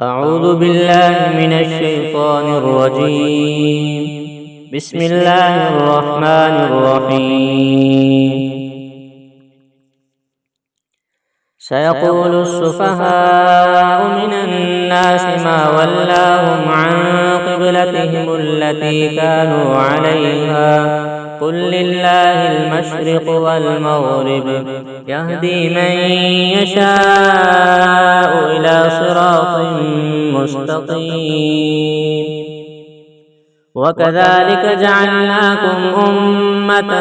أعوذ بالله من الشيطان الرجيم. بسم الله الرحمن الرحيم. سيقول السفهاء من الناس ما ولاهم عن قبلتهم التي كانوا عليها قل لله المشرق والمغرب يهدي من يشاء إلى صراط مستقيم. وكذلك جعلناكم أمة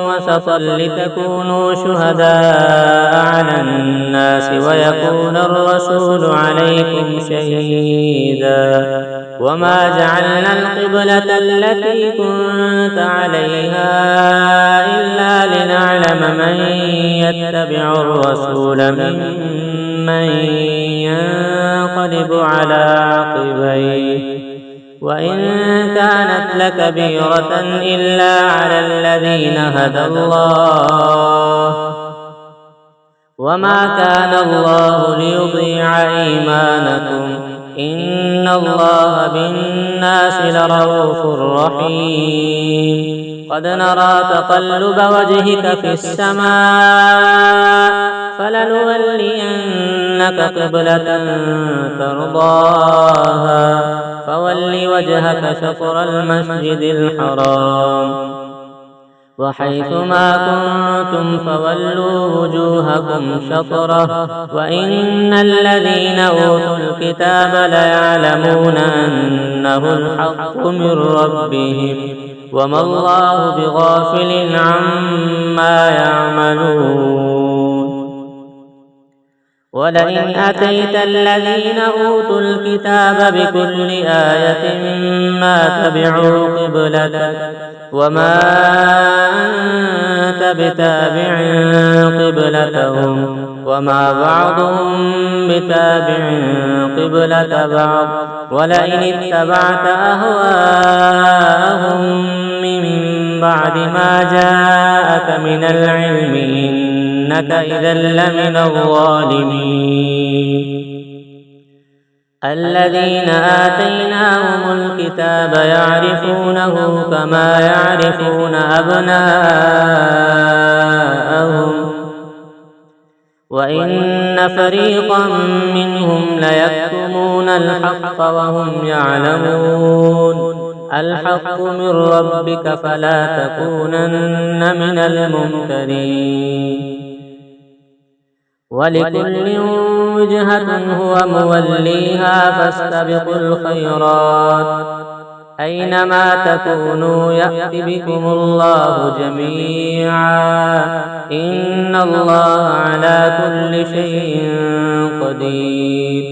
وسطا لتكونوا شهداء على الناس ويكون الرسول عليكم شهيدا وما جعلنا القبلة التي كنت عليها إلا لنعلم من يتبع الرسول ممن ينقلب على عقبيه وإن كانت لكبيرة إلا على الذين هدى الله وما كان الله ليضيع إيمانكم إن الله بالناس لرءوف رحيم. قد نرى تقلب وجهك في السماء فلنولينك قبلة ترضاها فول وجهك شطر المسجد الحرام وحيث ما كنتم فولوا وجوهكم شطره وإن الذين أوتوا الكتاب ليعلمون أنه الحق من ربهم وما الله بغافل عما يعملون. ولئن أتيت الذين أوتوا الكتاب بكل آية ما تبعوا قبلتك وما أنت بتابع قبلتهم وما بعضهم بتابع قبلة بعض ولئن اتبعت أهواءهم من بعد ما جاءك من العلم إنك إذا لمن الظالمين. الذين آتيناهم الكتاب يعرفونه كما يعرفون أبناءهم وإن فريقا منهم ليكتمون الحق وهم يعلمون. الحق من ربك فلا تكونن من الممترين. ولكل وجهة هو موليها فاستبقوا الخيرات أينما تكونوا يأت بكم الله جميعا إن الله على كل شيء قدير.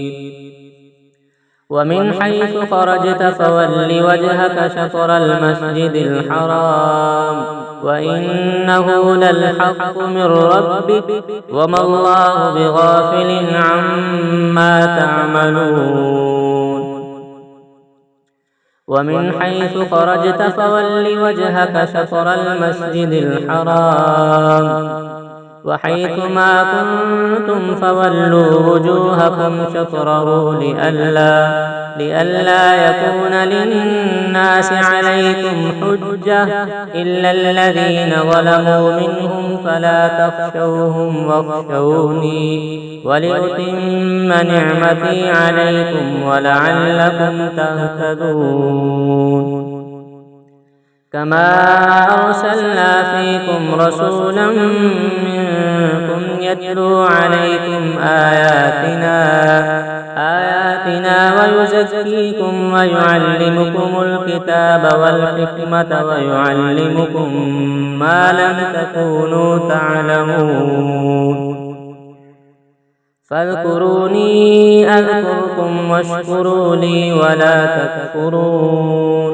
ومن حيث خرجت فول وجهك شطر المسجد الحرام وإنه للحق من ربك وما الله بغافل عما تعملون. ومن حيث خرجت فول وجهك شطر المسجد الحرام وحيث ما كنتم فولوا وجوهكم شطره لئلا يكون للناس عليكم حجة إلا الذين ظلموا منهم فلا تخشوهم واخشوني ولأتم نعمتي عليكم ولعلكم تهتدون. كما أرسلنا فيكم رسولا منكم يتلو عليكم آياتنا ويزكيكم ويعلمكم الكتاب والحكمة ويعلمكم ما لم تكونوا تعلمون. فاذكروني أذكركم واشكروا لي ولا تكفرون.